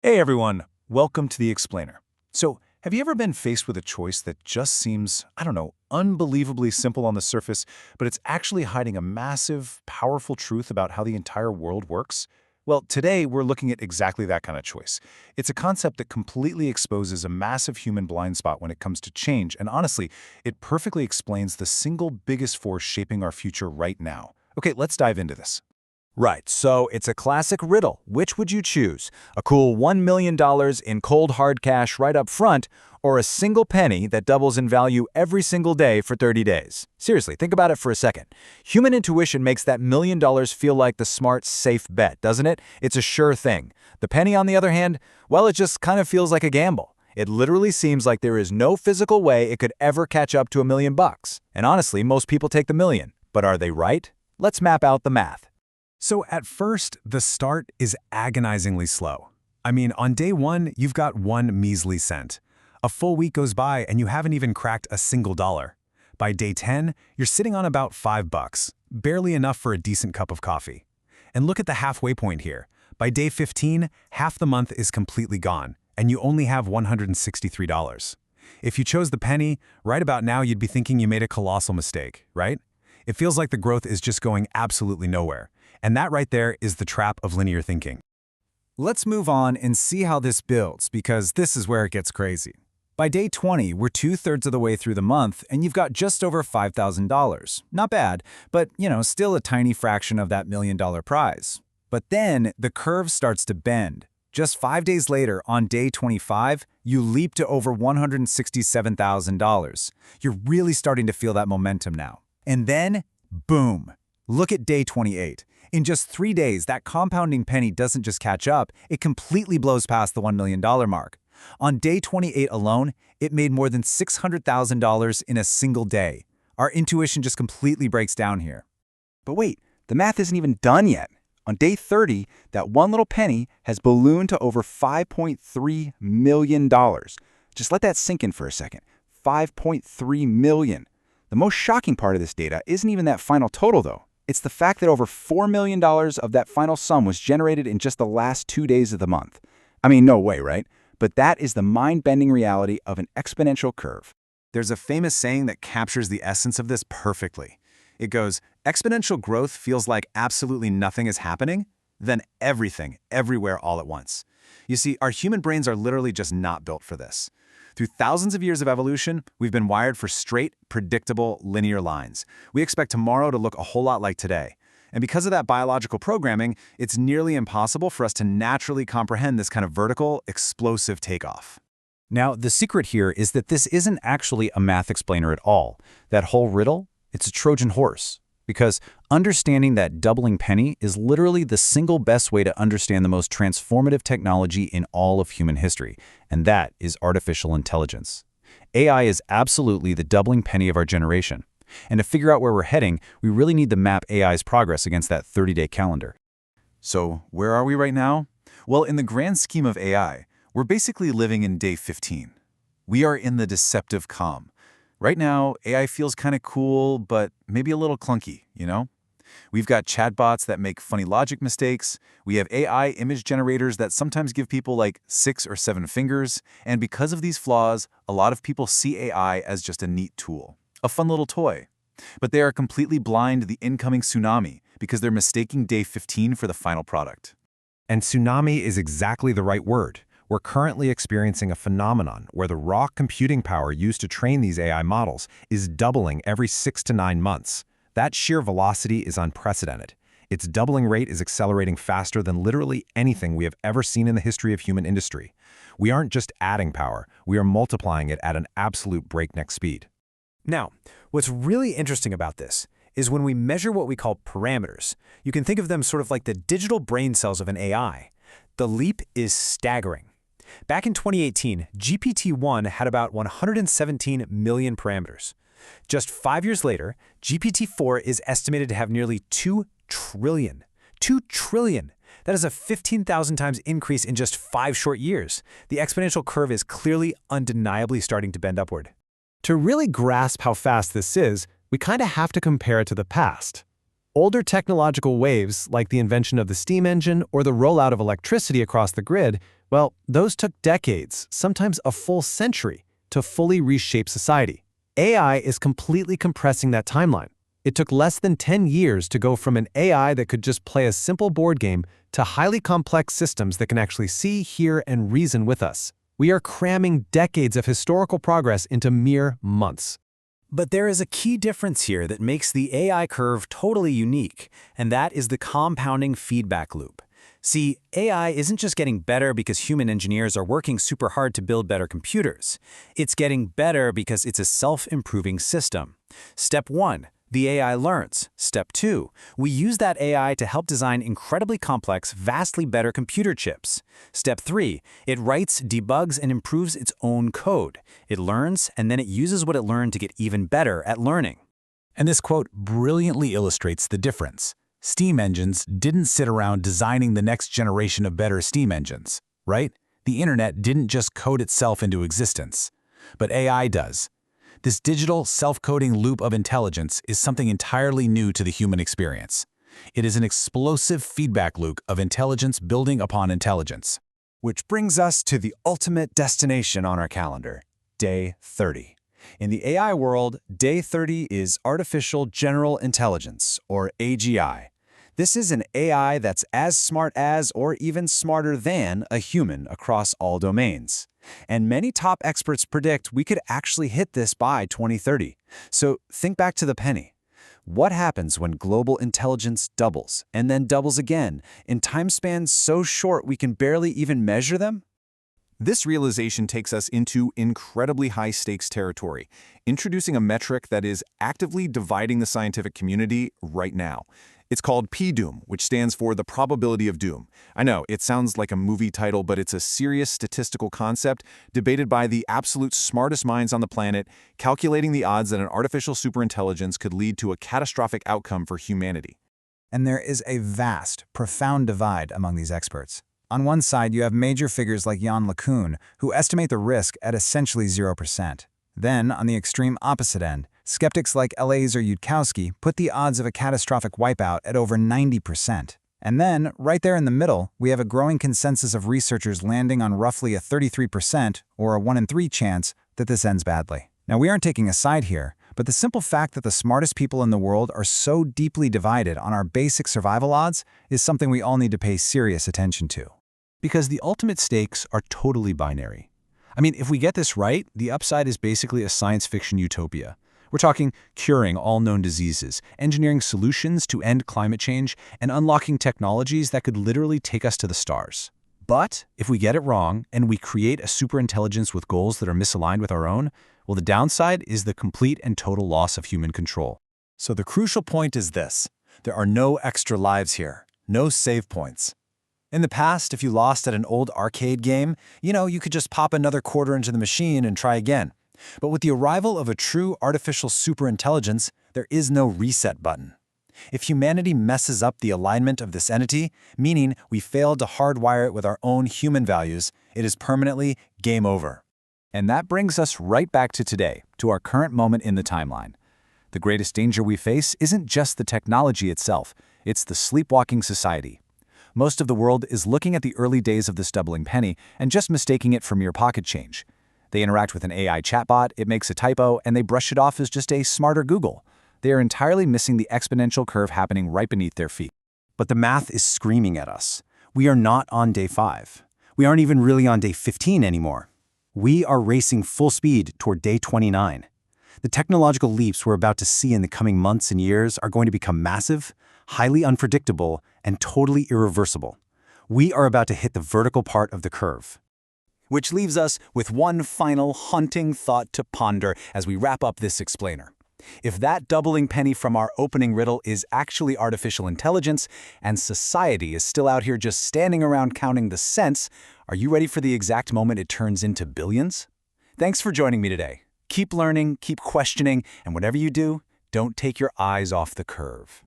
Hey everyone, welcome to the Explainer. So, have you ever been faced with a choice that just seems, unbelievably simple on the surface, but it's actually hiding a massive, powerful truth about how the entire world works? Well, today we're looking at exactly that kind of choice. It's a concept that completely exposes a massive human blind spot when it comes to change, and honestly, it perfectly explains the single biggest force shaping our future right now. Okay, let's dive into this. Right, so it's a classic riddle. Which would you choose? A cool $1 million in cold hard cash right up front, or a single penny that doubles in value every single day for 30 days? Seriously, think about it for a second. Human intuition makes that $1 million feel like the smart, safe bet, doesn't it? It's a sure thing. The penny, on the other hand, well, it just kind of feels like a gamble. It literally seems like there is no physical way it could ever catch up to $1 million. And honestly, most people take the million. But are they right? Let's map out the math. So at first, the start is agonizingly slow. I mean, on day one, you've got one measly cent. A full week goes by and you haven't even cracked a single dollar. By day 10, you're sitting on about $5, barely enough for a decent cup of coffee. And look at the halfway point here. By day 15, half the month is completely gone, and you only have $163. If you chose the penny, right about now you'd be thinking you made a colossal mistake, right? It feels like the growth is just going absolutely nowhere. And that right there is the trap of linear thinking. Let's move on and see how this builds, because this is where it gets crazy. By day 20, we're 2/3 of the way through the month, and you've got just over $5,000. Not bad, but, still a tiny fraction of that $1 million prize. But then the curve starts to bend. Just 5 days later, on day 25, you leap to over $167,000. You're really starting to feel that momentum now. And then, boom! Look at day 28. In just 3 days, that compounding penny doesn't just catch up, it completely blows past the $1 million mark. On day 28 alone, it made more than $600,000 in a single day. Our intuition just completely breaks down here. But wait, the math isn't even done yet. On day 30, that one little penny has ballooned to over $5.3 million. Just let that sink in for a second. $5.3 million. The most shocking part of this data isn't even that final total, though. It's the fact that over $4 million of that final sum was generated in just the last 2 days of the month. I mean, no way, right? But that is the mind-bending reality of an exponential curve. There's a famous saying that captures the essence of this perfectly. It goes, exponential growth feels like absolutely nothing is happening, then everything, everywhere all at once. You see, our human brains are literally just not built for this. Through thousands of years of evolution, we've been wired for straight, predictable, linear lines. We expect tomorrow to look a whole lot like today. And because of that biological programming, it's nearly impossible for us to naturally comprehend this kind of vertical, explosive takeoff. Now, the secret here is that this isn't actually a math explainer at all. That whole riddle, it's a Trojan horse. Because understanding that doubling penny is literally the single best way to understand the most transformative technology in all of human history, and that is artificial intelligence. AI is absolutely the doubling penny of our generation. And to figure out where we're heading, we really need to map AI's progress against that 30-day calendar. So, where are we right now? Well, in the grand scheme of AI, we're basically living in day 15. We are in the deceptive calm. Right now, AI feels kind of cool, but maybe a little clunky, We've got chatbots that make funny logic mistakes. We have AI image generators that sometimes give people like 6 or 7 fingers. And because of these flaws, a lot of people see AI as just a neat tool, a fun little toy. But they are completely blind to the incoming tsunami because they're mistaking day 15 for the final product. And tsunami is exactly the right word. We're currently experiencing a phenomenon where the raw computing power used to train these AI models is doubling every 6 to 9 months. That sheer velocity is unprecedented. Its doubling rate is accelerating faster than literally anything we have ever seen in the history of human industry. We aren't just adding power, we are multiplying it at an absolute breakneck speed. Now, what's really interesting about this is when we measure what we call parameters, you can think of them sort of like the digital brain cells of an AI. The leap is staggering. Back in 2018, GPT-1 had about 117 million parameters. Just 5 years later, GPT-4 is estimated to have nearly 2 trillion. 2 trillion! That is a 15,000 times increase in just 5 short years. The exponential curve is clearly, undeniably starting to bend upward. To really grasp how fast this is, we kind of have to compare it to the past. Older technological waves, like the invention of the steam engine or the rollout of electricity across the grid, Well, those took decades, sometimes a full century, to fully reshape society. AI is completely compressing that timeline. It took less than 10 years to go from an AI that could just play a simple board game to highly complex systems that can actually see, hear, and reason with us. We are cramming decades of historical progress into mere months. But there is a key difference here that makes the AI curve totally unique, and that is the compounding feedback loop. See, AI isn't just getting better because human engineers are working super hard to build better computers. It's getting better because it's a self-improving system. Step 1. The AI learns. Step 2. We use that AI to help design incredibly complex, vastly better computer chips. Step 3. It writes, debugs, and improves its own code. It learns, and then it uses what it learned to get even better at learning. And this quote brilliantly illustrates the difference. Steam engines didn't sit around designing the next generation of better steam engines, right? The internet didn't just code itself into existence. But AI does. This digital, self-coding loop of intelligence is something entirely new to the human experience. It is an explosive feedback loop of intelligence building upon intelligence. Which brings us to the ultimate destination on our calendar, Day 30. In the AI world, Day 30 is Artificial General Intelligence, or AGI. This is an AI that's as smart as or even smarter than a human across all domains. And many top experts predict we could actually hit this by 2030. So think back to the penny. What happens when global intelligence doubles and then doubles again in time spans so short we can barely even measure them? This realization takes us into incredibly high-stakes territory, introducing a metric that is actively dividing the scientific community right now. It's called P-Doom, which stands for the probability of doom. I know, it sounds like a movie title, but it's a serious statistical concept debated by the absolute smartest minds on the planet, calculating the odds that an artificial superintelligence could lead to a catastrophic outcome for humanity. And there is a vast, profound divide among these experts. On one side, you have major figures like Jan LeCun, who estimate the risk at essentially 0%. Then, on the extreme opposite end, skeptics like Eliezer Yudkowsky put the odds of a catastrophic wipeout at over 90%. And then, right there in the middle, we have a growing consensus of researchers landing on roughly a 33%, or a 1 in 3 chance, that this ends badly. Now, we aren't taking a side here, but the simple fact that the smartest people in the world are so deeply divided on our basic survival odds is something we all need to pay serious attention to. Because the ultimate stakes are totally binary. I mean, if we get this right, the upside is basically a science fiction utopia. We're talking curing all known diseases, engineering solutions to end climate change, and unlocking technologies that could literally take us to the stars. But if we get it wrong and we create a superintelligence with goals that are misaligned with our own, well, the downside is the complete and total loss of human control. So the crucial point is this. There are no extra lives here, no save points. In the past, if you lost at an old arcade game, you could just pop another quarter into the machine and try again. But with the arrival of a true artificial superintelligence, there is no reset button. If humanity messes up the alignment of this entity, meaning we failed to hardwire it with our own human values, it is permanently game over. And that brings us right back to today, to our current moment in the timeline. The greatest danger we face isn't just the technology itself, it's the sleepwalking society. Most of the world is looking at the early days of this doubling penny and just mistaking it for mere pocket change. They interact with an AI chatbot, it makes a typo, and they brush it off as just a smarter Google. They are entirely missing the exponential curve happening right beneath their feet. But the math is screaming at us. We are not on day 5. We aren't even really on day 15 anymore. We are racing full speed toward day 29. The technological leaps we're about to see in the coming months and years are going to become massive, highly unpredictable, and totally irreversible. We are about to hit the vertical part of the curve. Which leaves us with one final haunting thought to ponder as we wrap up this explainer. If that doubling penny from our opening riddle is actually artificial intelligence, and society is still out here just standing around counting the cents, are you ready for the exact moment it turns into billions? Thanks for joining me today. Keep learning, keep questioning, and whatever you do, don't take your eyes off the curve.